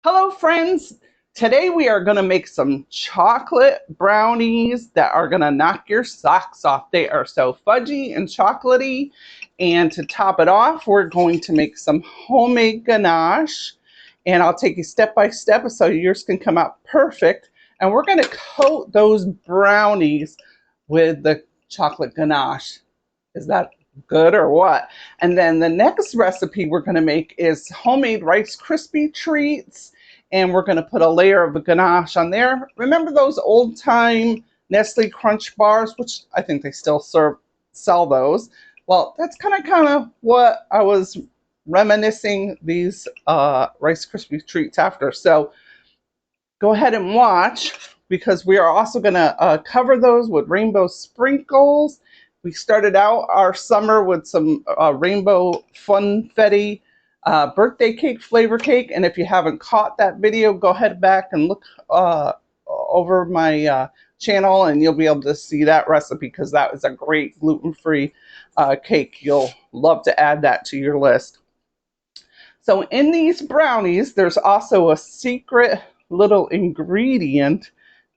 Hello friends! Today we are going to make some chocolate brownies that are going to knock your socks off. They are so fudgy and chocolatey. And to top it off, we're going to make some homemade ganache. And I'll take you step by step so yours can come out perfect. And we're going to coat those brownies with the chocolate ganache. Is that good or what? And then the next recipe we're going to make is homemade Rice Krispie treats, and we're going to put a layer of ganache on there. Remember those old time Nestle Crunch bars, which I think they still sell those. Well, that's kind of what I was reminiscing these Rice Krispie treats after. So go ahead and watch, because we are also going to cover those with rainbow sprinkles. We started out our summer with some rainbow funfetti birthday cake flavor cake. And if you haven't caught that video, go ahead back and look over my channel and you'll be able to see that recipe, because that is a great gluten-free cake. You'll love to add that to your list. So in these brownies, there's also a secret little ingredient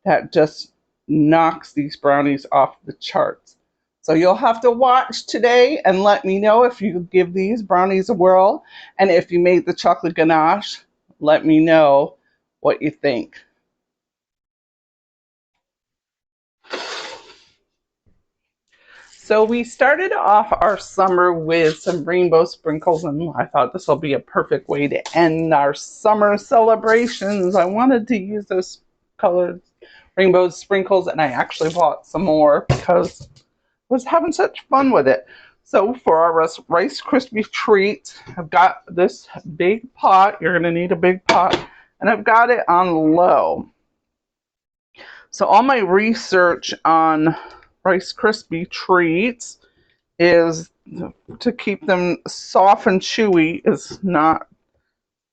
that just knocks these brownies off the charts. So you'll have to watch today and let me know if you give these brownies a whirl. And if you made the chocolate ganache, let me know what you think. So we started off our summer with some rainbow sprinkles, and I thought this will be a perfect way to end our summer celebrations. I wanted to use those colored rainbow sprinkles, and I actually bought some more because I was having such fun with it. So for our Rice Krispie treats, I've got this big pot. You're going to need a big pot, and I've got it on low. So all my research on Rice Krispie treats is to keep them soft and chewy, is not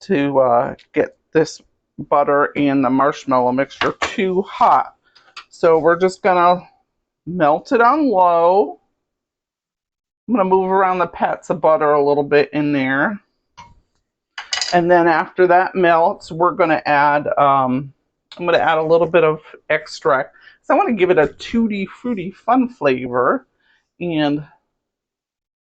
to get this butter and the marshmallow mixture too hot. So we're just gonna melt it on low. I'm gonna move around the pats of butter a little bit in there, and then after that melts, we're gonna add I'm gonna add a little bit of extract. So I want to give it a tutti fruity fun flavor, and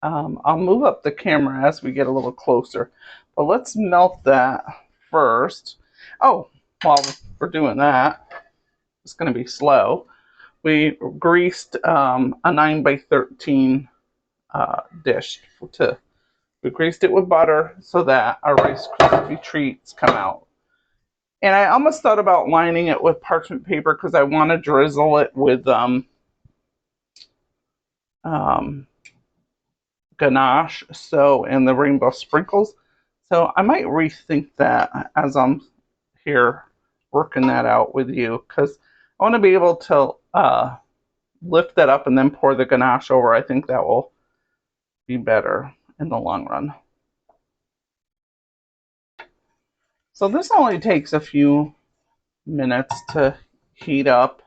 I'll move up the camera as we get a little closer. But let's melt that first. Oh, while we're doing that, it's going to be slow. We greased a 9x13 dish. We greased it with butter so that our Rice Krispie treats come out. And I almost thought about lining it with parchment paper because I want to drizzle it with ganache, and the rainbow sprinkles. So I might rethink that as I'm here working that out with you, because I want to be able to lift that up and then pour the ganache over. I think that will be better in the long run. So this only takes a few minutes to heat up.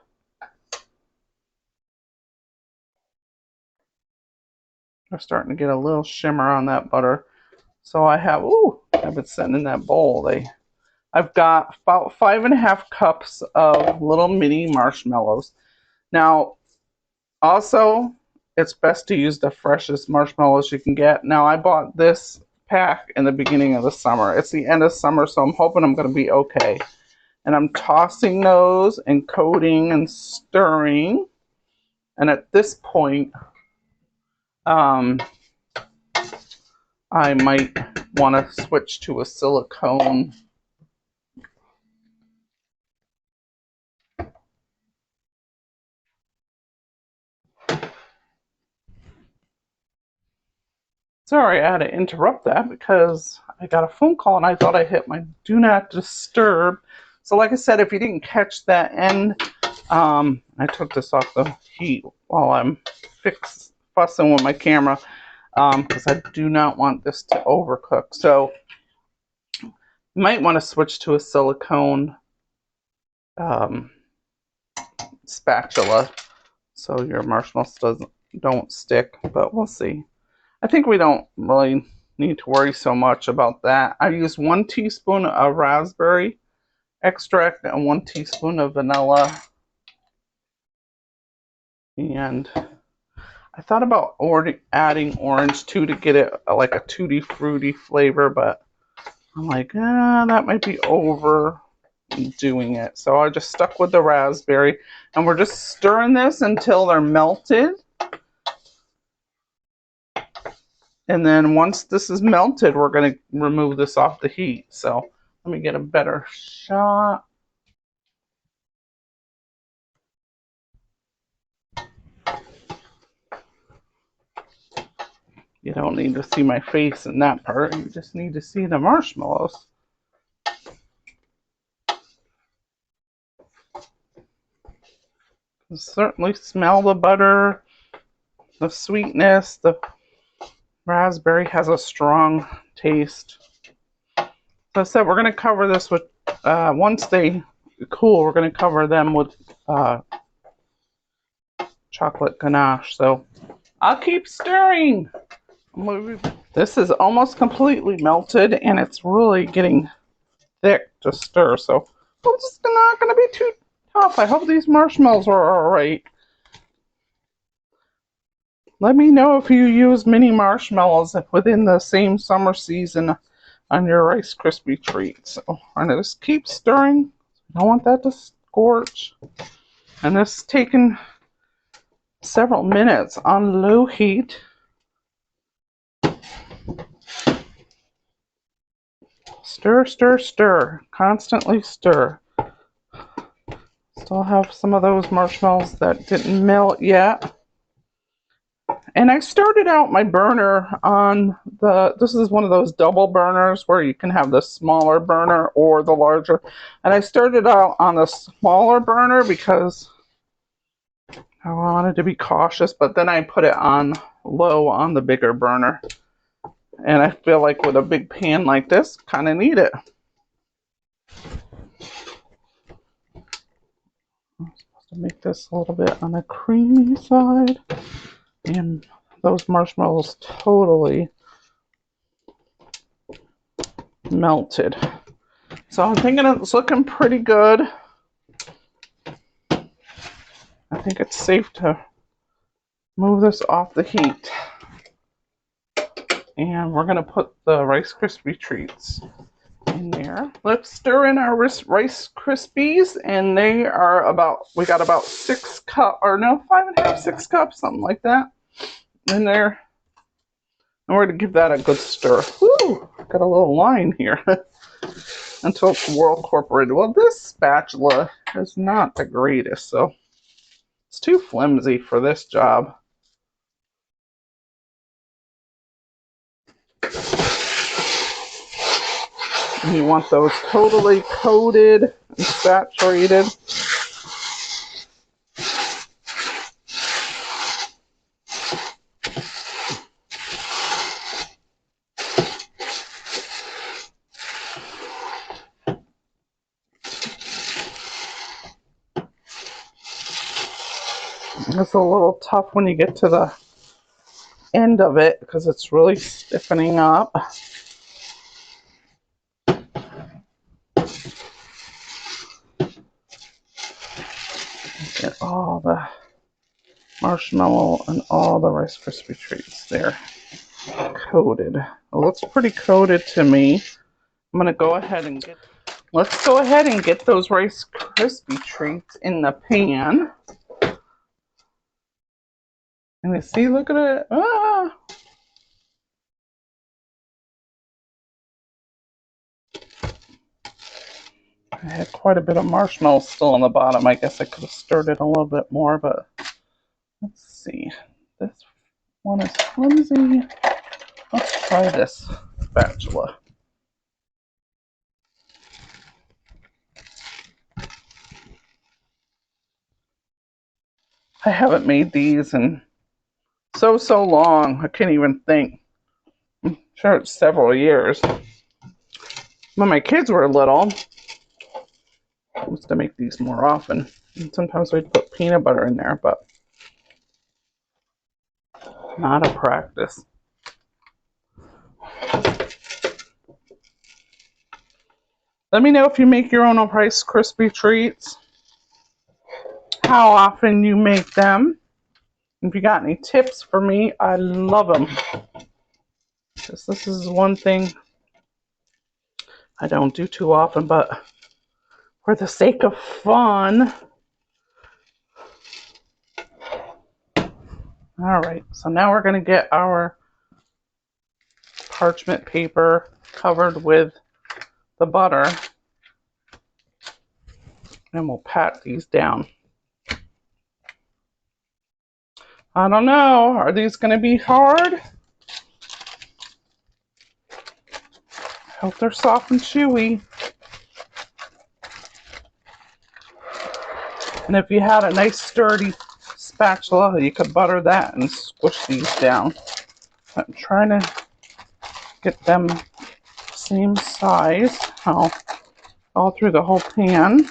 We're starting to get a little shimmer on that butter. So I have, I've been sitting in that bowl. I've got about 5.5 cups of little mini marshmallows. Now, also, it's best to use the freshest marshmallows you can get. Now, I bought this pack in the beginning of the summer. It's the end of summer, so I'm hoping I'm going to be okay. And I'm tossing those and coating and stirring. And at this point, I might want to switch to a silicone. Sorry, I had to interrupt that because I got a phone call and I thought I hit my do not disturb. So like I said, if you didn't catch that end, I took this off the heat while I'm fussing with my camera, because I do not want this to overcook. So you might want to switch to a silicone spatula so your marshmallows don't stick, but we'll see. I think we don't really need to worry so much about that. I use 1 teaspoon of raspberry extract and 1 teaspoon of vanilla. And I thought about adding orange too to get it like a tutti fruity flavor, but I'm like, that might be overdoing it. So I just stuck with the raspberry, and we're just stirring this until they're melted. And then once this is melted, we're going to remove this off the heat. So let me get a better shot. You don't need to see my face in that part. You just need to see the marshmallows. You certainly smell the butter, the sweetness. The raspberry has a strong taste. So I said we're going to cover this with, once they cool, we're going to cover them with chocolate ganache. So I'll keep stirring. This is almost completely melted, and it's really getting thick to stir. So it's not going to be too tough. I hope these marshmallows are all right. Let me know if you use mini marshmallows within the same summer season on your Rice Krispie treats. So I'm going to just keep stirring. I don't want that to scorch. And this is taking several minutes on low heat. Stir, stir, stir. Constantly stir. Still have some of those marshmallows that didn't melt yet. And I started out my burner on this is one of those double burners where you can have the smaller burner or the larger. And I started out on the smaller burner because I wanted to be cautious, but then I put it on low on the bigger burner. And I feel like with a big pan like this, kind of need it. I'm supposed to make this a little bit on the creamy side. And those marshmallows totally melted. So I'm thinking it's looking pretty good. I think it's safe to move this off the heat. And we're going to put the Rice Krispie treats in there. Let's stir in our Rice Krispies, and they are we got about 6 cups, or no, 5.5, 6 cups, something like that in there. And we're going to give that a good stir. Woo! Got a little line here until it's well incorporated. Well, this spatula is not the greatest, so it's too flimsy for this job. And you want those totally coated and saturated. It's a little tough when you get to the end of it because it's really stiffening up. Get all the marshmallow and all the Rice Krispie treats there coated. It looks pretty coated to me. I'm going to go ahead and let's go ahead and get those Rice Krispie treats in the pan. And you see, look at it. Ah! I had quite a bit of marshmallow still on the bottom. I guess I could have stirred it a little bit more, but let's see. This one is flimsy. Let's try this spatula. I haven't made these in so long. I can't even think. I'm sure it's several years. When my kids were little, I used to make these more often. And sometimes we'd put peanut butter in there, but not a practice. Let me know if you make your own Rice Krispie treats, how often you make them. If you got any tips for me, I love them. This is one thing I don't do too often, but for the sake of fun. All right, so now we're going to get our parchment paper covered with the butter, and we'll pat these down. I don't know, are these going to be hard? I hope they're soft and chewy. And if you had a nice sturdy spatula, you could butter that and squish these down. I'm trying to get them same size all through the whole pan.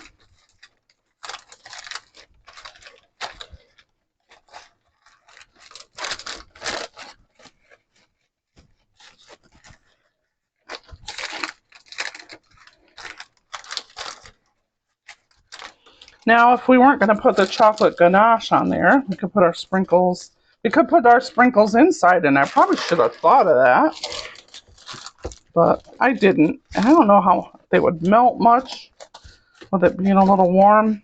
Now, if we weren't going to put the chocolate ganache on there, we could put our sprinkles. We could put our sprinkles inside, and I probably should have thought of that, but I didn't. And I don't know how they would melt much with it being a little warm.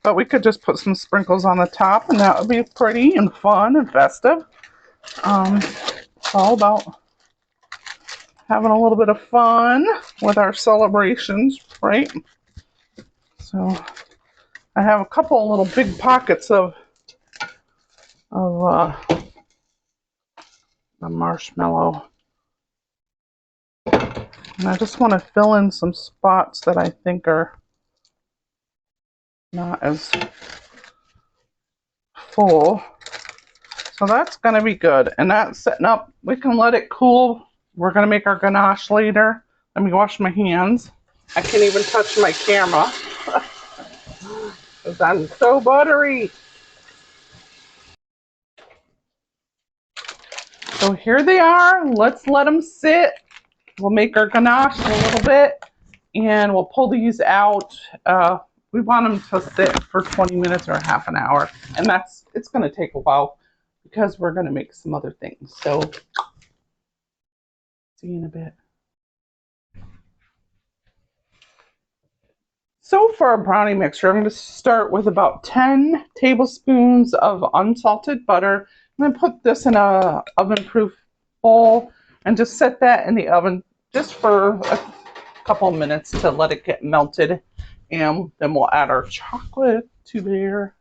But we could just put some sprinkles on the top, and that would be pretty and fun and festive. It's all about having a little bit of fun with our celebrations, right? So I have a couple of little big pockets of the marshmallow. And I just want to fill in some spots that I think are not as full. So that's going to be good. And that's setting up. We can let it cool. We're going to make our ganache later. Let me wash my hands. I can't even touch my camera because I'm so buttery. So here they are. Let's let them sit. We'll make our ganache in a little bit, and we'll pull these out. We want them to sit for 20 minutes or half an hour, and it's going to take a while because we're going to make some other things. So see you in a bit. So for our brownie mixture, I'm going to start with about 10 tablespoons of unsalted butter. I'm going to put this in a oven-proof bowl and just set that in the oven just for a couple of minutes to let it get melted. And then we'll add our chocolate to there.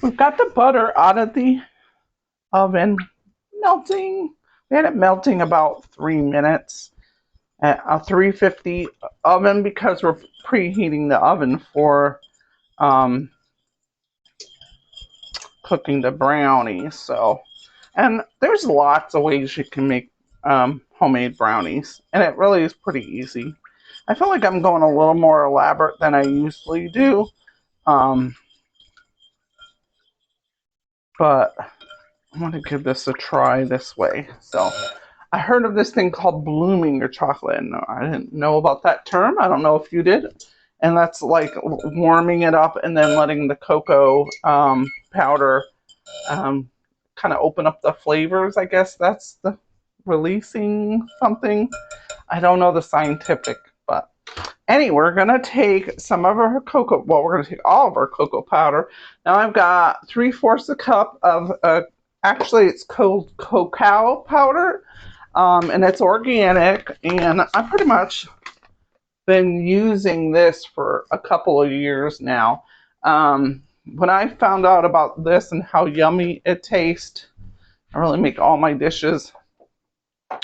We've got the butter out of the oven melting. We had it melting about 3 minutes at a 350 oven because we're preheating the oven for cooking the brownies. So, and there's lots of ways you can make homemade brownies, and it really is pretty easy. I feel like I'm going a little more elaborate than I usually do, but I'm going to give this a try this way. So I heard of this thing called blooming your chocolate, and I didn't know about that term. I don't know if you did. And that's like warming it up and then letting the cocoa powder kind of open up the flavors. I guess that's the releasing something. I don't know the scientific, but anyway, we're going to take some of our cocoa. Well, we're going to take all of our cocoa powder. Now I've got 3/4 a cup of, actually it's cold cacao powder, and it's organic. And I pretty much been using this for a couple of years now. When I found out about this and how yummy it tastes, I really make all my dishes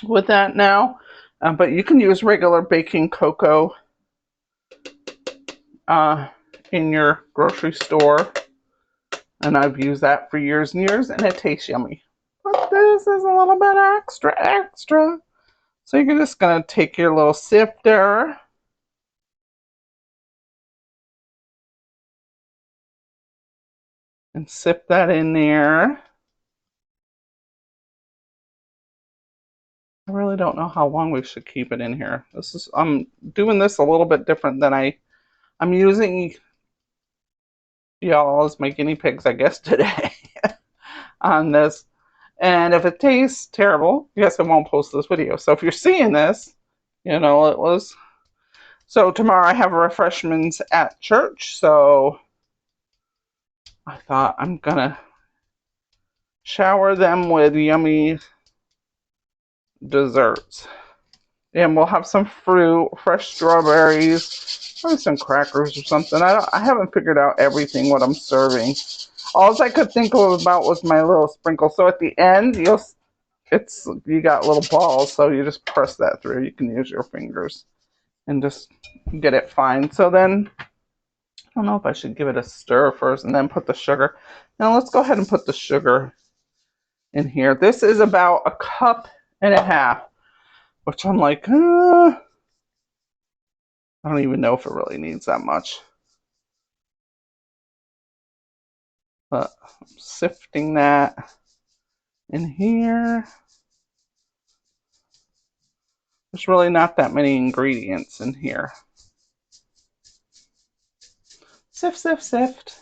with that now. But you can use regular baking cocoa in your grocery store. And I've used that for years and years, and it tastes yummy. But this is a little bit extra. So you're just going to take your little sifter and sift that in there. I really don't know how long we should keep it in here. I'm doing this a little bit different than I'm using y'all as my guinea pigs, I guess, today on this. And if it tastes terrible, yes, I won't post this video. So if you're seeing this, you know, it was. So tomorrow I have refreshments at church. So I thought I'm going to shower them with yummy desserts. And we'll have some fruit, fresh strawberries, maybe some crackers or something. I haven't figured out everything what I'm serving. All I could think of about was my little sprinkle. So at the end, you got little balls, so you just press that through. You can use your fingers and just get it fine. So then, I don't know if I should give it a stir first and then put the sugar. Now let's go ahead and put the sugar in here. This is about 1.5 cups, which I'm like, I don't even know if it really needs that much. But I'm sifting that in here. There's really not that many ingredients in here. Sift, sift, sift.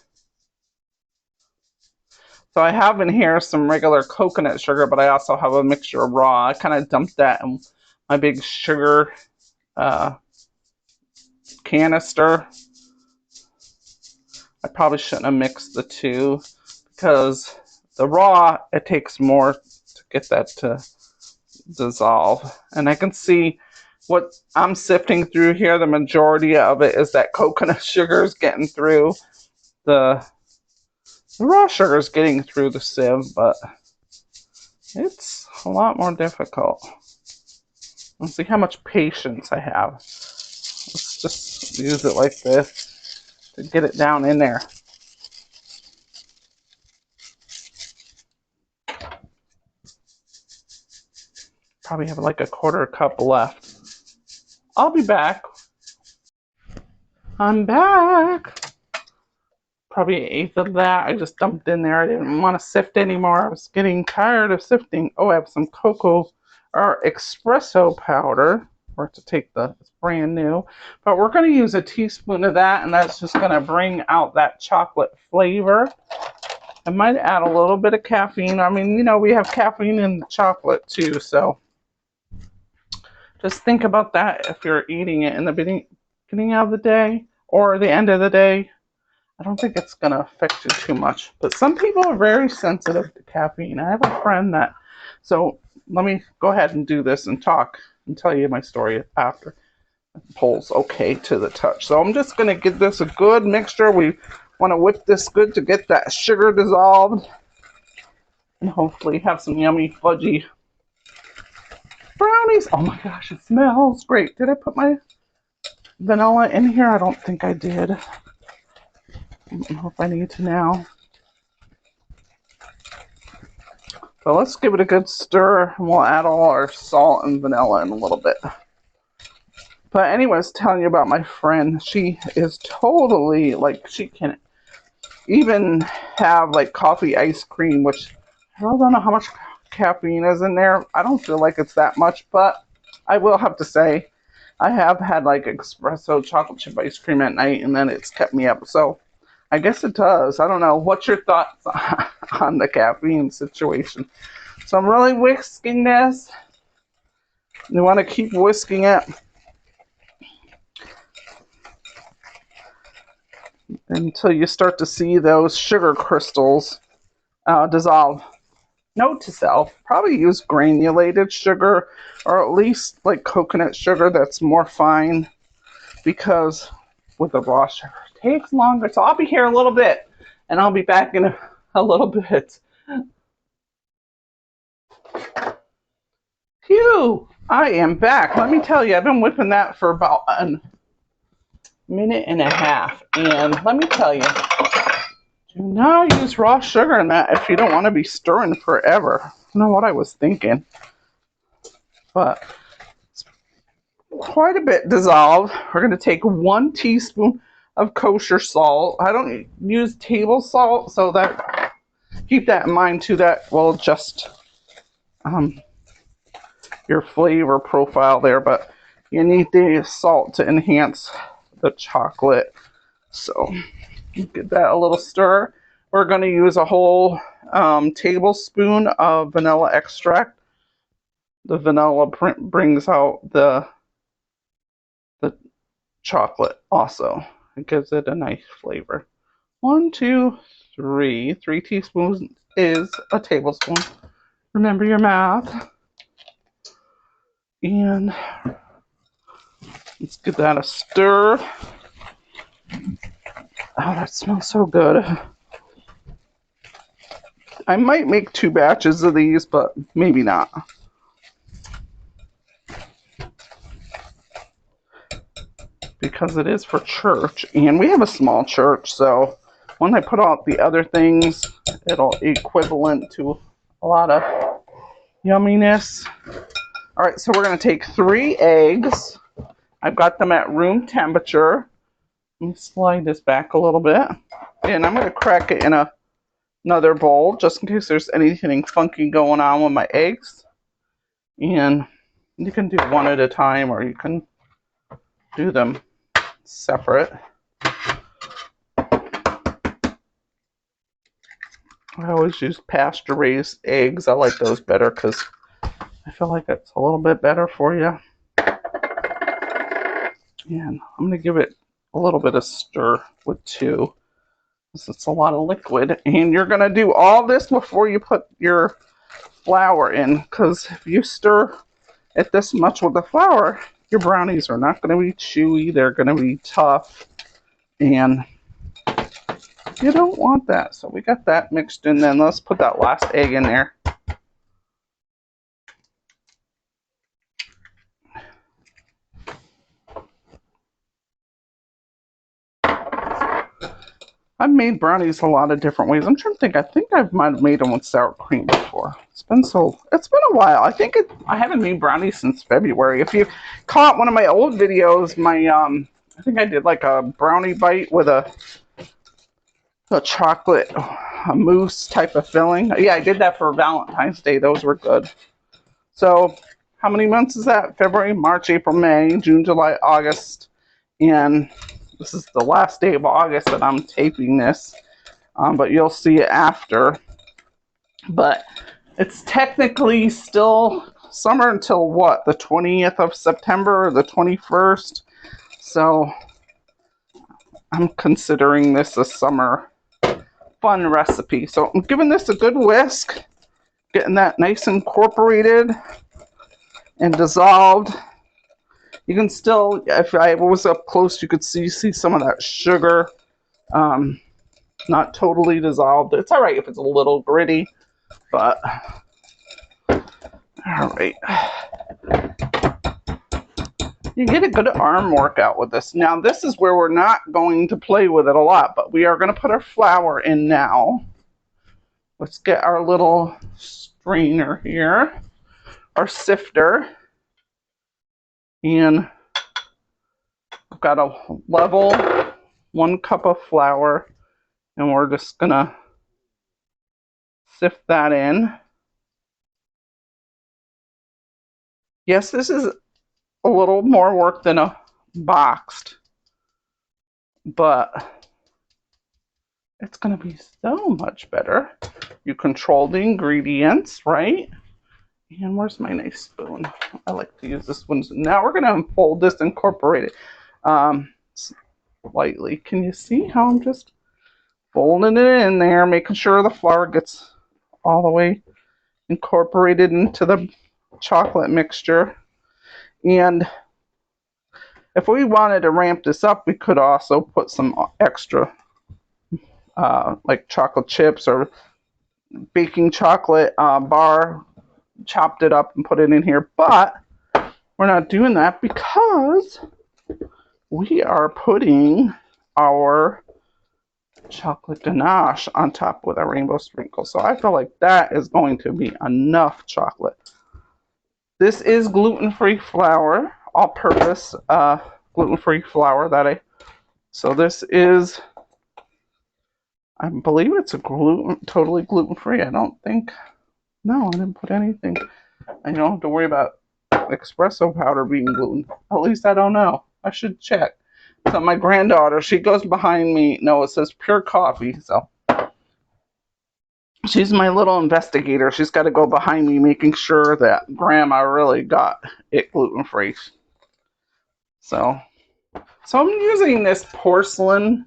So I have in here some regular coconut sugar, but I also have a mixture of raw. I kind of dumped that in my big sugar canister. I probably shouldn't have mixed the two because the raw, it takes more to get that to dissolve. And I can see what I'm sifting through here, the majority of it is that coconut sugar is getting through. The raw sugar is getting through the sieve, but it's a lot more difficult. Let's see how much patience I have. Let's just use it like this to get it down in there. Probably have like 1/4 cup left. I'll be back. I'm back. Probably 1/8 of that I just dumped in there. I didn't want to sift anymore. I was getting tired of sifting. Oh, I have some cocoa or espresso powder. Or to take it's brand new. But we're going to use a teaspoon of that, and that's just going to bring out that chocolate flavor. I might add a little bit of caffeine. I mean, you know, we have caffeine in the chocolate too, so just think about that if you're eating it in the beginning of the day or the end of the day. I don't think it's going to affect you too much. But some people are very sensitive to caffeine. I have a friend that... So let me go ahead and do this and talk and tell you my story after. Pulls okay to the touch. So I'm just going to give this a good mixture. We want to whip this good to get that sugar dissolved. And hopefully have some yummy fudgy brownies. Oh my gosh, it smells great. Did I put my vanilla in here? I don't think I did. I don't know if I need to now. So let's give it a good stir, and we'll add all our salt and vanilla in a little bit. But anyways, telling you about my friend, she is totally, like, she can even have, like, coffee ice cream, which I really don't know how much caffeine is in there. I don't feel like it's that much, but I will have to say, I have had, like, espresso chocolate chip ice cream at night, and then it's kept me up. So I guess it does. I don't know. What's your thoughts on the caffeine situation? So I'm really whisking this. You want to keep whisking it until you start to see those sugar crystals dissolve. Note to self, probably use granulated sugar or at least like coconut sugar that's more fine, because with the raw sugar it takes longer. So I'll be here a little bit and I'll be back in a little bit. Phew, I am back. Let me tell you, I've been whipping that for about a minute and a half, and let me tell you, Do not use raw sugar in that if you don't want to be stirring forever. I don't know what I was thinking, but it's quite a bit dissolved. We're going to take 1 teaspoon of kosher salt. I don't use table salt, so that keep that in mind too. That will adjust your flavor profile there, but you need the salt to enhance the chocolate. So give that a little stir. We're going to use a whole tablespoon of vanilla extract. The vanilla brings out the chocolate also. It gives it a nice flavor. 1, 2, 3. 3 teaspoons is a tablespoon. Remember your math. And let's give that a stir. Oh, that smells so good. I might make 2 batches of these, but maybe not. Because it is for church, and we have a small church, so when I put out the other things, it'll equivalent to a lot of yumminess. All right, so we're going to take 3 eggs. I've got them at room temperature. Let me slide this back a little bit, and I'm going to crack it in another bowl just in case there's anything funky going on with my eggs. And you can do one at a time, or you can do them separate. I always use pasture-raised eggs. I like those better because I feel like it's a little bit better for you. And I'm going to give it a little bit of stir with 2. It's a lot of liquid. And you're going to do all this before you put your flour in, because if you stir it this much with the flour, your brownies are not going to be chewy. They're going to be tough. And you don't want that. So we got that mixed in. Then let's put that last egg in there. I've made brownies a lot of different ways. I'm trying to think. I think I might have made them with sour cream before. It's been a while. I haven't made brownies since February. If you caught one of my old videos, I think I did like a brownie bite with a chocolate mousse type of filling. Yeah, I did that for Valentine's Day. Those were good. So how many months is that? February, March, April, May, June, July, August, and this is the last day of August that I'm taping this, but you'll see it after. But it's technically still summer until what? The 20th of September or the 21st. So I'm considering this a summer fun recipe. So I'm giving this a good whisk, getting that nice incorporated and dissolved. You can still, if I was up close, you could see some of that sugar. Not totally dissolved. It's all right if it's a little gritty, but all right. You get a good arm workout with this. Now, this is where we're not going to play with it a lot, but we are going to put our flour in now. Let's get our little strainer here, our sifter, and I've got a level 1 cup of flour, and we're just going to sift that in. Yes, this is a little more work than a boxed, but it's going to be so much better. You control the ingredients, right? And where's my nice spoon? I like to use this one. Now we're going to unfold this, incorporate it slightly. Can you see how I'm just folding it in there, making sure the flour gets all the way incorporated into the chocolate mixture? And if we wanted to ramp this up, we could also put some extra like chocolate chips or baking chocolate bar, chopped it up and put it in here. But we're not doing that because we are putting our chocolate ganache on top with a rainbow sprinkle. So I feel like that is going to be enough chocolate. This is gluten-free flour, all-purpose gluten-free flour so this is, I believe it's a totally gluten-free. I don't think, no, I didn't put anything. I don't have to worry about espresso powder being gluten. At least I don't know. I should check. So my granddaughter, she goes behind me. No, it says pure coffee. So she's my little investigator. She's got to go behind me making sure that Grandma really got it gluten-free. So I'm using this porcelain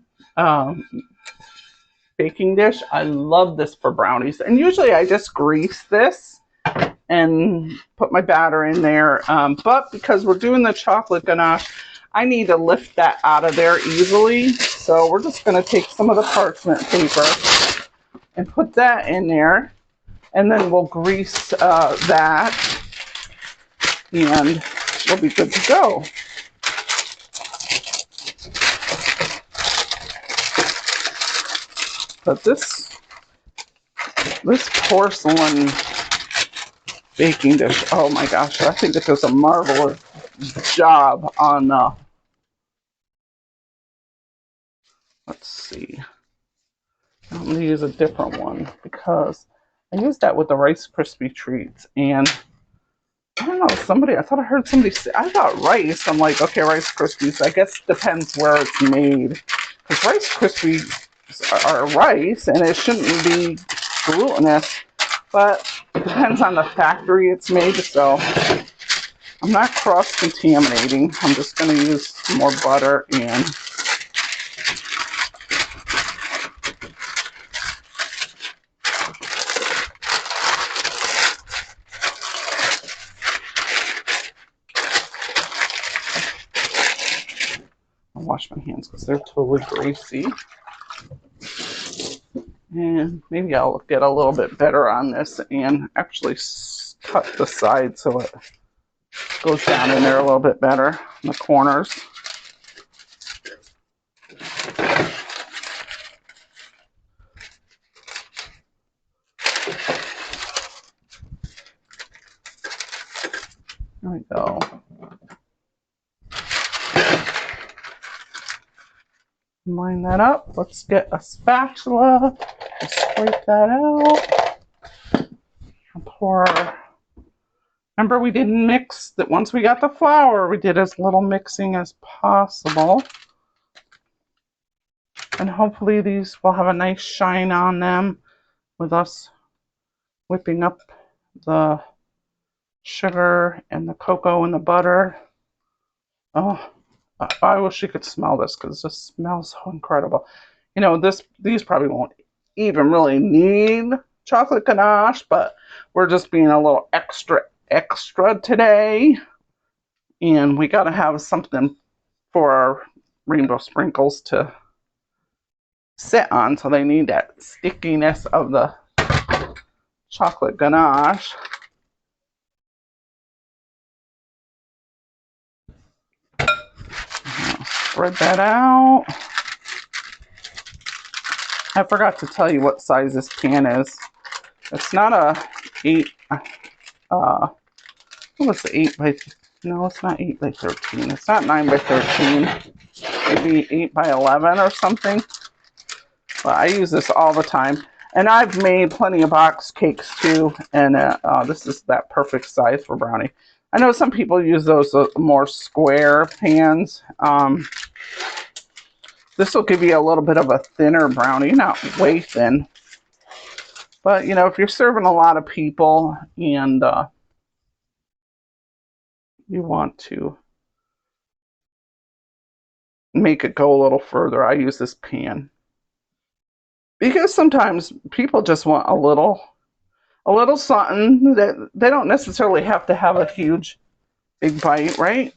baking dish. I love this for brownies. And usually I just grease this and put my batter in there. But because we're doing the chocolate ganache, I need to lift that out of there easily. So we're just going to take some of the parchment paper and put that in there. And then we'll grease that and we'll be good to go. But this porcelain baking dish, oh my gosh, I think it does a marvelous job on, let's see, I'm going to use a different one because I used that with the Rice Krispie treats, and I don't know, I thought I heard somebody say, I thought rice, I'm like, okay, Rice Krispies, I guess it depends where it's made, because Rice Krispies are rice, and it shouldn't be glutinous, but it depends on the factory it's made, so I'm not cross-contaminating. I'm just going to use some more butter and I'll wash my hands because they're totally greasy. And maybe I'll get a little bit better on this and actually cut the side so it goes down in there a little bit better in the corners. There we go. Line that up. Let's get a spatula to scrape that out. Pour. Remember, we didn't mix that. Once we got the flour, we did as little mixing as possible. And hopefully these will have a nice shine on them with us whipping up the sugar and the cocoa and the butter. Oh, I wish you could smell this because this smells so incredible. You know, these probably won't even really need chocolate ganache, but we're just being a little extra today. And we got to have something for our rainbow sprinkles to sit on, so they need that stickiness of the chocolate ganache. Spread that out. I forgot to tell you what size this pan is. It's not a 8, what was it, 8 by, no, it's not 8 by 13. It's not 9 by 13. Maybe 8 by 11 or something. But I use this all the time. And I've made plenty of box cakes too. And this is that perfect size for brownie. I know some people use those more square pans. This will give you a little bit of a thinner brownie, not way thin. But, you know, if you're serving a lot of people and you want to make it go a little further, I use this pan. Because sometimes people just want a little something that they don't necessarily have to have a huge, big bite, right?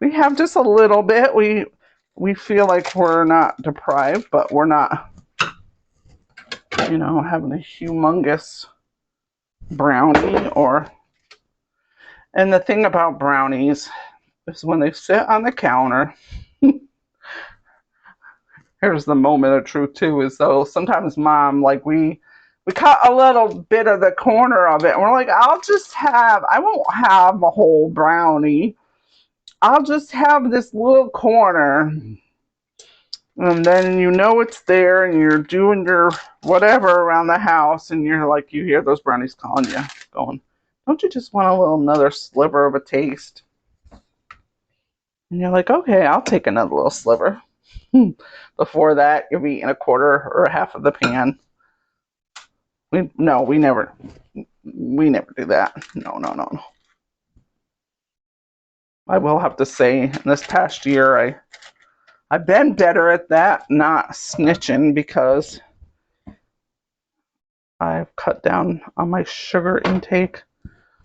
We have just a little bit. We feel like we're not deprived, but we're not, you know, having a humongous brownie or. And the thing about brownies is when they sit on the counter, here's the moment of truth too, is though sometimes mom, like we cut a little bit of the corner of it and we're like, I won't have a whole brownie. I'll just have this little corner. And then you know it's there and you're doing your whatever around the house and you're like, you hear those brownies calling you, going, don't you just want a little another sliver of a taste? And you're like, okay, I'll take another little sliver. Before that, you've eaten a quarter or a half of the pan. We never do that. No. I will have to say, in this past year, I've been better at that, not snitching, because I've cut down on my sugar intake.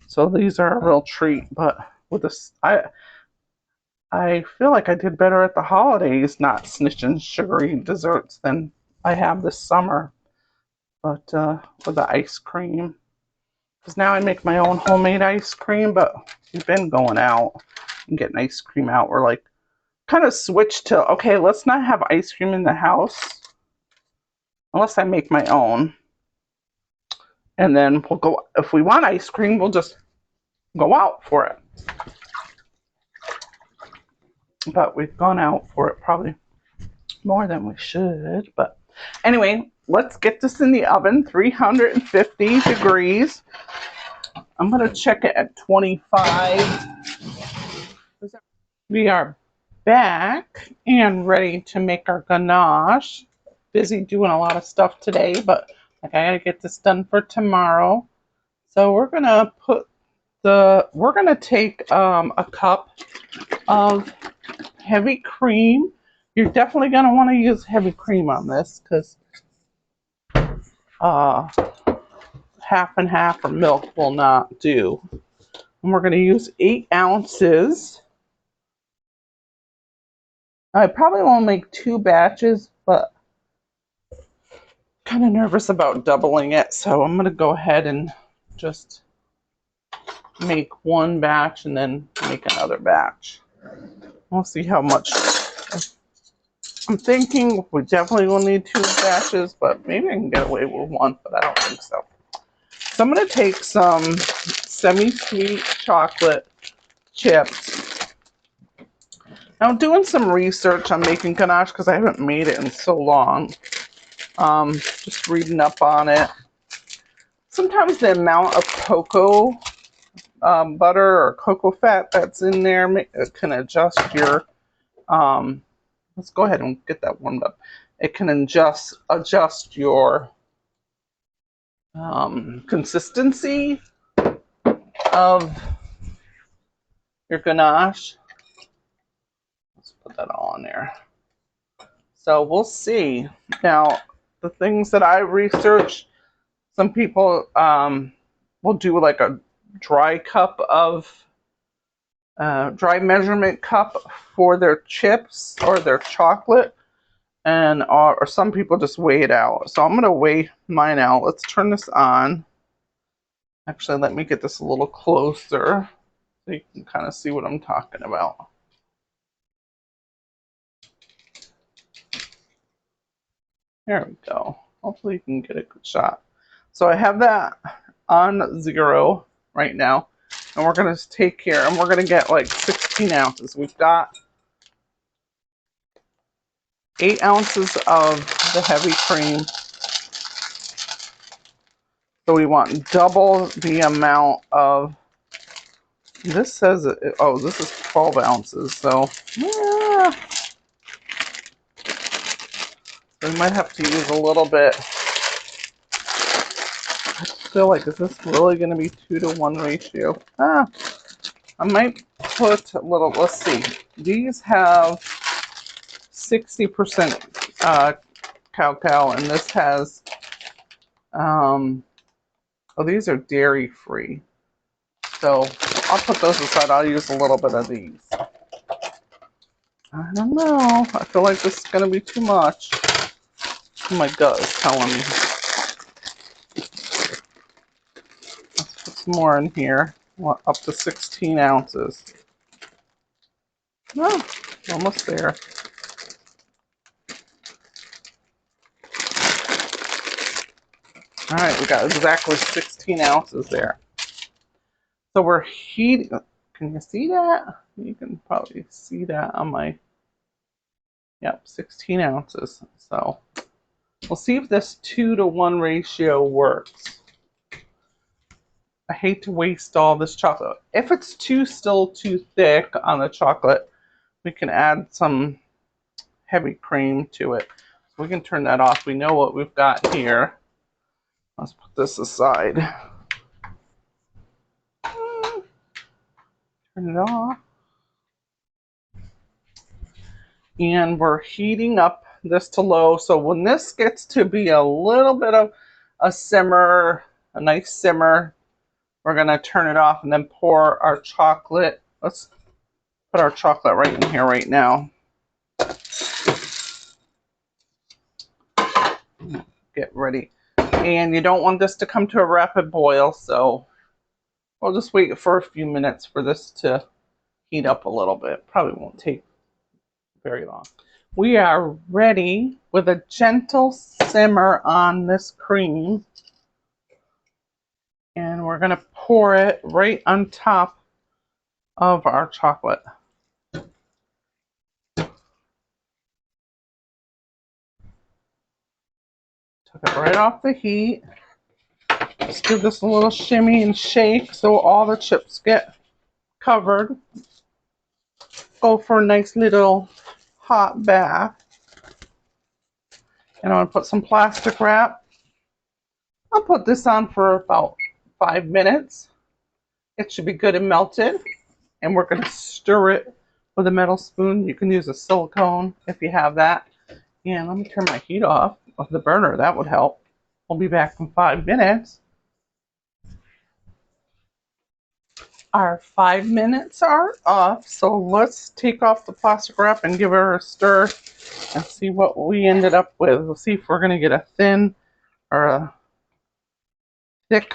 So these are a real treat. But with this, I feel like I did better at the holidays, not snitching sugary desserts, than I have this summer. But with the ice cream, because now I make my own homemade ice cream. But we've been going out and getting ice cream out. We're like, kind of switched to, okay, let's not have ice cream in the house unless I make my own. And then we'll go, if we want ice cream, we'll just go out for it. But we've gone out for it probably more than we should. But anyway, let's get this in the oven, 350 degrees. I'm going to check it at 25. We are back and ready to make our ganache. Busy doing a lot of stuff today, but like I gotta get this done for tomorrow. So we're gonna take a cup of heavy cream. You're definitely gonna want to use heavy cream on this because half and half or milk will not do. And we're gonna use 8 ounces. I probably won't make 2 batches, but kind of nervous about doubling it, so I'm going to go ahead and just make 1 batch and then make another batch. We'll see how much. I'm thinking we definitely will need 2 batches, but maybe I can get away with 1, but I don't think so. So I'm going to take some semi-sweet chocolate chips. Now, I'm doing some research on making ganache because I haven't made it in so long. Just reading up on it. Sometimes the amount of cocoa butter or cocoa fat that's in there can adjust your, let's go ahead and get that warmed up. It can adjust your consistency of your ganache. Let's put that all in there. So we'll see. Now, the things that I researched, some people will do like a dry measurement cup for their chips or their chocolate, and or some people just weigh it out. So I'm gonna weigh mine out. Let's turn this on. Actually, let me get this a little closer so you can kind of see what I'm talking about. There we go. Hopefully you can get a good shot. So I have that on 0 right now. And we're going to take here and we're going to get like 16 ounces. We've got 8 ounces of the heavy cream. So we want double the amount of, this says, oh, this is 12 ounces. So, yeah. We might have to use a little bit. I feel like, is this really going to be 2-to-1 ratio? I might put a little, let's see. These have 60% cacao, and this has, oh, these are dairy free. So I'll put those aside. I'll use a little bit of these. I don't know. I feel like this is going to be too much. My gut is telling me. Let's put some more in here. Up to 16 ounces. Oh, almost there. All right, we got exactly 16 ounces there. So we're heating. Can you see that? You can probably see that on my, yep, 16 ounces. So we'll see if this 2-to-1 ratio works. I hate to waste all this chocolate. If it's still too thick on the chocolate, we can add some heavy cream to it. So we can turn that off. We know what we've got here. Let's put this aside. Turn it off. And we're heating up this to low. So when this gets to be a little bit of a simmer, a nice simmer, we're going to turn it off and then pour our chocolate. Let's put our chocolate right in here right now. Get ready. And you don't want this to come to a rapid boil, so we'll just wait for a few minutes for this to heat up a little bit. Probably won't take very long. We are ready with a gentle simmer on this cream. And we're going to pour it right on top of our chocolate. Took it right off the heat. Let's give this a little shimmy and shake so all the chips get covered. Go for a nice little hot bath. And I'm going to put some plastic wrap. I'll put this on for about 5 minutes. It should be good and melted. And we're going to stir it with a metal spoon. You can use a silicone if you have that. And let me turn my heat off of the burner. That would help. We'll be back in 5 minutes. Our 5 minutes are up, so let's take off the plastic wrap and give her a stir and see what we ended up with. We'll see if we're going to get a thin or a thick.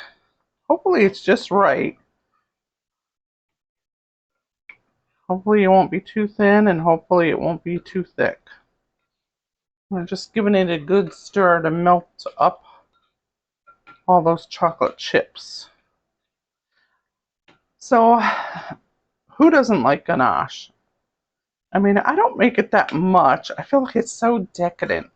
Hopefully it's just right. Hopefully it won't be too thin and hopefully it won't be too thick. We're just giving it a good stir to melt up all those chocolate chips. So, who doesn't like ganache? I mean, I don't make it that much. I feel like it's so decadent.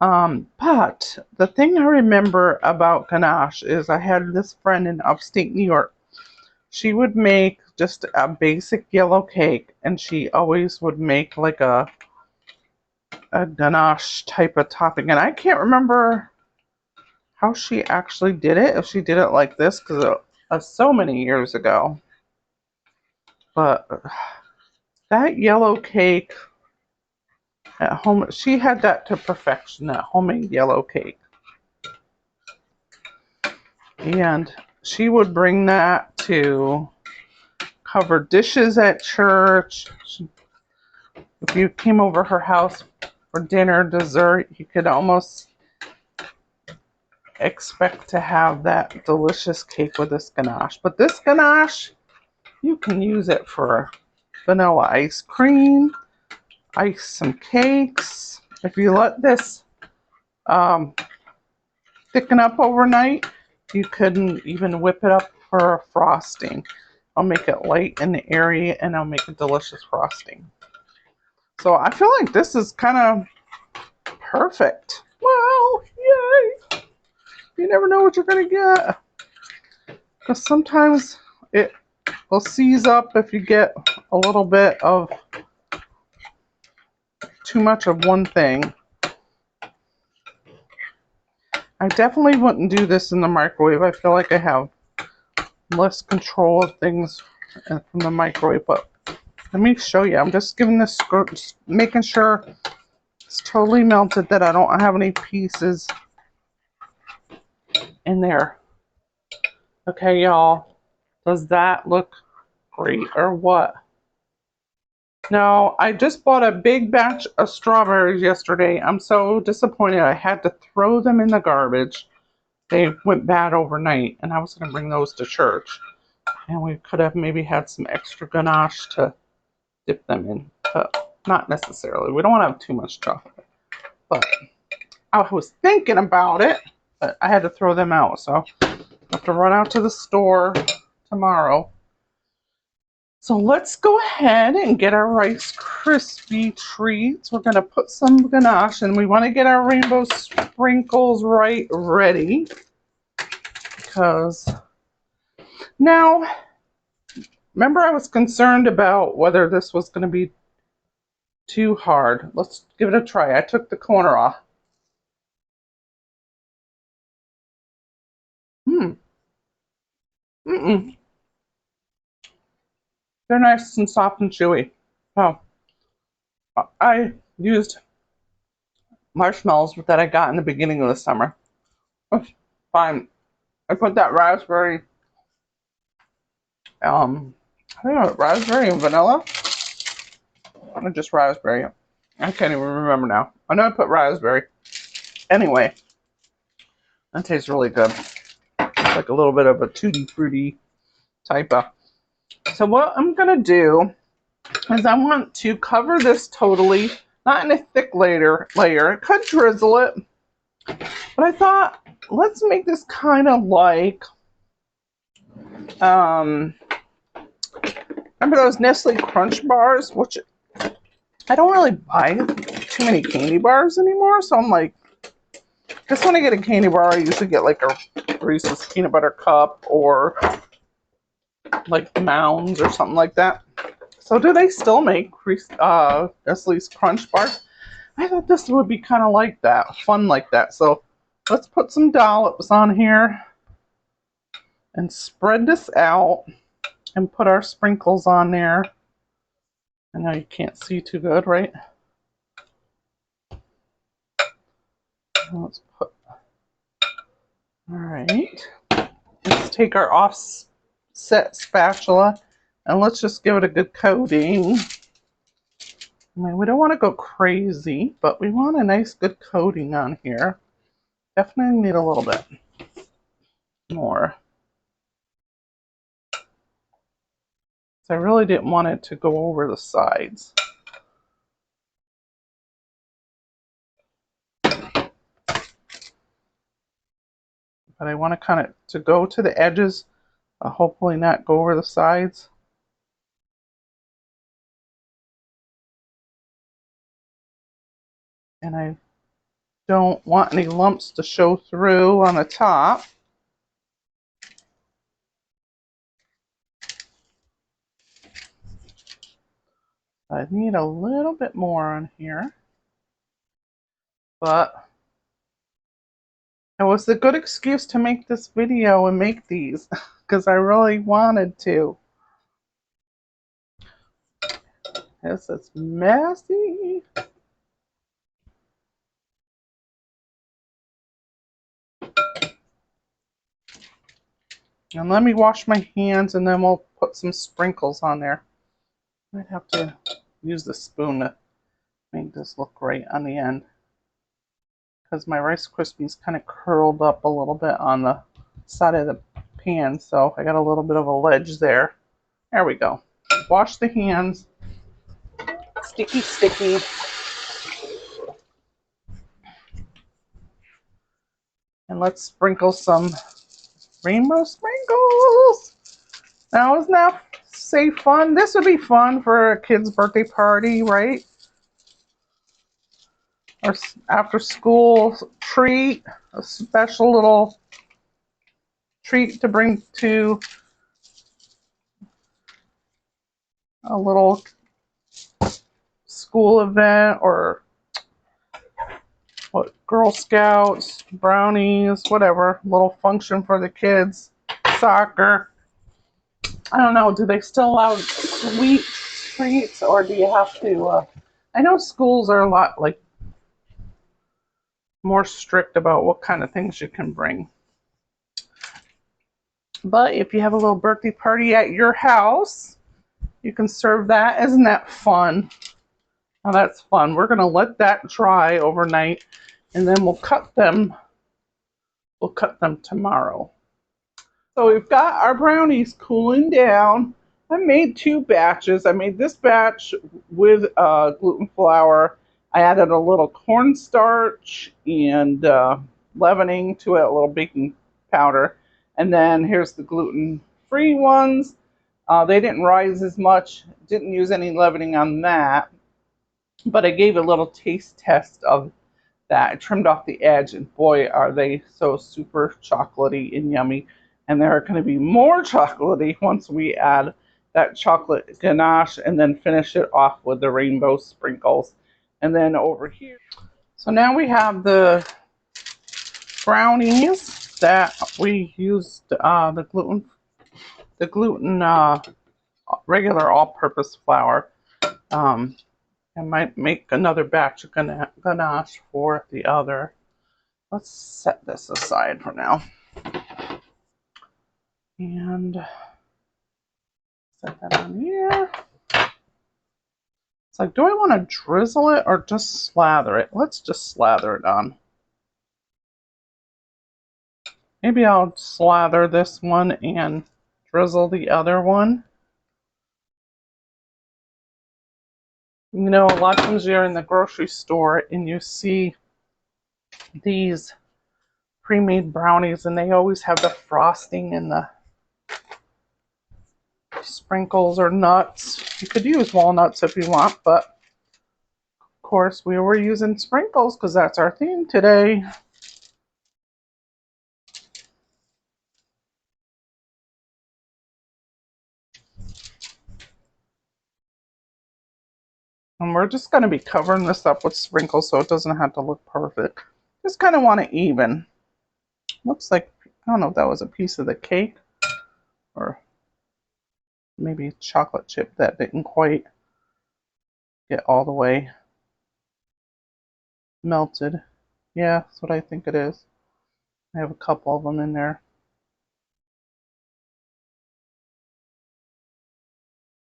But the thing I remember about ganache is I had this friend in upstate New York. She would make just a basic yellow cake, and she always would make like a ganache type of topping. And I can't remember how she actually did it, if she did it like this, because it was so many years ago. But that yellow cake at home, she had that to perfection, that homemade yellow cake. And she would bring that to cover dishes at church. If you came over her house for dinner, dessert, you could almost expect to have that delicious cake with this ganache. But this ganache, you can use it for vanilla ice cream, ice some cakes. If you let this thicken up overnight, you couldn't even whip it up for a frosting. I'll make it light and airy and I'll make a delicious frosting. So I feel like this is kind of perfect. Wow, yay! You never know what you're going to get. Because sometimes it will seize up if you get a little bit of too much of one thing. I definitely wouldn't do this in the microwave. I feel like I have less control of things from the microwave. But let me show you. I'm just giving this, making sure it's totally melted, that I don't have any pieces in there. Okay, y'all. Does that look great or what? Now, I just bought a big batch of strawberries yesterday. I'm so disappointed. I had to throw them in the garbage. They went bad overnight, and I was going to bring those to church. And we could have maybe had some extra ganache to dip them in. But not necessarily. We don't want to have too much chocolate. But I was thinking about it. but I had to throw them out, so I have to run out to the store tomorrow. So let's go ahead and get our Rice Krispie treats. We're going to put some ganache, and we want to get our rainbow sprinkles ready. Because now, remember I was concerned about whether this was going to be too hard. Let's give it a try. I took the corner off. Mm-mm. They're nice and soft and chewy. Oh, I used marshmallows that I got in the beginning of the summer. It's fine. I put that raspberry, I don't know, raspberry and vanilla? Or just raspberry? I can't even remember now. I know I put raspberry. Anyway, that tastes really good. It's like a little bit of a tutti fruity type of. So what I'm going to do is I want to cover this totally, not in a thick layer. I could drizzle it, but I thought, let's make this kind of like, remember those Nestle Crunch bars, which I don't really buy too many candy bars anymore, so I'm like, just when I get a candy bar, I usually get like a Reese's Peanut Butter Cup or like Mounds or something like that. So do they still make Nestle's Crunch bars? I thought this would be kind of like that, fun like that. So let's put some dollops on here and spread this out and put our sprinkles on there. I know you can't see too good, right? Let's put, all right. Let's take our offset spatula and let's just give it a good coating. I mean, we don't want to go crazy, but we want a nice good coating on here. Definitely need a little bit more. So I really didn't want it to go over the sides. But I want to kind of to go to the edges, hopefully not go over the sides. And I don't want any lumps to show through on the top. I need a little bit more on here. But it was a good excuse to make this video and make these because I really wanted to. This is messy. And let me wash my hands and then we'll put some sprinkles on there. I might have to use the spoon to make this look right on the end. Because my Rice Krispies kind of curled up a little bit on the side of the pan, so I got a little bit of a ledge there. There we go. Wash the hands. Sticky, sticky. And let's sprinkle some rainbow sprinkles. Now, isn't that say fun? This would be fun for a kid's birthday party, right? Or after school treat, a special little treat to bring to a little school event or what, Girl Scouts, brownies, whatever, little function for the kids, soccer. I don't know, do they still allow sweet treats or do you have to, I know schools are a lot like more strict about what kind of things you can bring. But if you have a little birthday party at your house, you can serve that. Isn't that fun? Now that's fun. We're going to let that dry overnight and then we'll cut them. We'll cut them tomorrow. So we've got our brownies cooling down. I made 2 batches. I made this batch with gluten flour. I added a little cornstarch and leavening to it, a little baking powder. And then here's the gluten-free ones. They didn't rise as much, didn't use any leavening on that, but I gave a little taste test of that. I trimmed off the edge, and boy, are they so super chocolatey and yummy. And they're going to be more chocolatey once we add that chocolate ganache and then finish it off with the rainbow sprinkles. And then over here, so now we have the brownies that we used the gluten regular all-purpose flour. I might make another batch of ganache for the other. Let's set this aside for now. And set that on here. It's like, do I want to drizzle it or just slather it? Let's just slather it on. Maybe I'll slather this one and drizzle the other one. You know, a lot of times you're in the grocery store and you see these pre-made brownies and they always have the frosting and the sprinkles or nuts. You could use walnuts if you want, but of course we were using sprinkles because that's our theme today. And we're just going to be covering this up with sprinkles so it doesn't have to look perfect. Just kind of want it even. Looks like, I don't know if that was a piece of the cake or maybe chocolate chip that didn't quite get all the way melted. Yeah, that's what I think it is. I have a couple of them in there.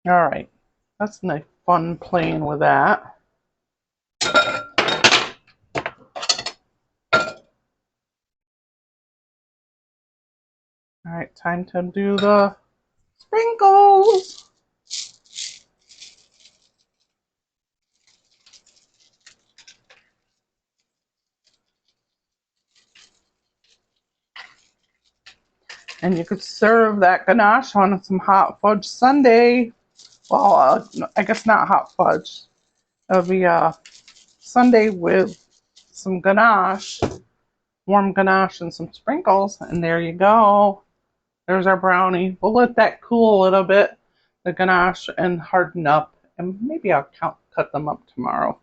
All right, that's nice fun playing with that. All right, time to do the sprinkles. And you could serve that ganache on some hot fudge sundae. Well, I guess not hot fudge. It'll be a sundae with some ganache, warm ganache and some sprinkles. And there you go. There's our brownie. We'll let that cool a little bit, the ganache, and harden up. And maybe I'll cut them up tomorrow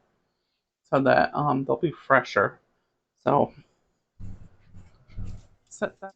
so that they'll be fresher. So set that.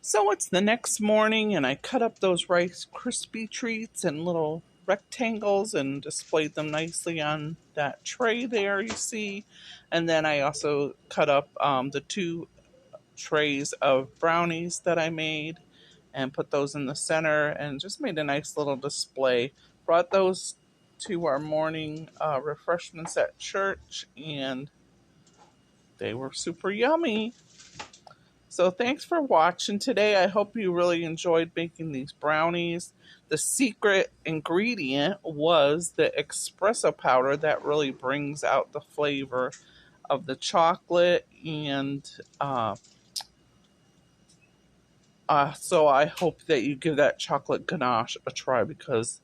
So it's the next morning, and I cut up those Rice Krispie treats in little rectangles and displayed them nicely on that tray there you see. And then I also cut up the two trays of brownies that I made and put those in the center and just made a nice little display. Brought those to our morning refreshments at church, and they were super yummy. So thanks for watching today. I hope you really enjoyed making these brownies. The secret ingredient was the espresso powder that really brings out the flavor of the chocolate. And so I hope that you give that chocolate ganache a try because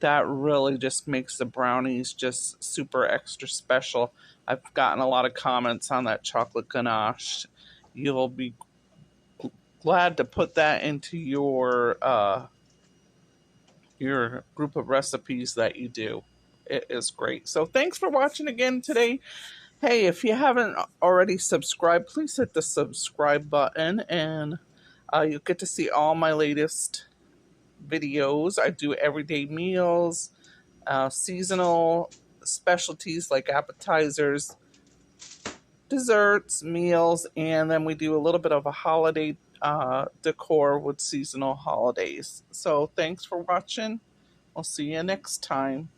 that really just makes the brownies just super extra special. I've gotten a lot of comments on that chocolate ganache. You'll be glad to put that into your group of recipes that you do. It is great. So thanks for watching again today. Hey, if you haven't already subscribed, please hit the subscribe button, and you'll get to see all my latest videos. I do everyday meals, seasonal specialties like appetizers, desserts, meals, and then we do a little bit of a holiday decor with seasonal holidays. So thanks for watching. I'll see you next time.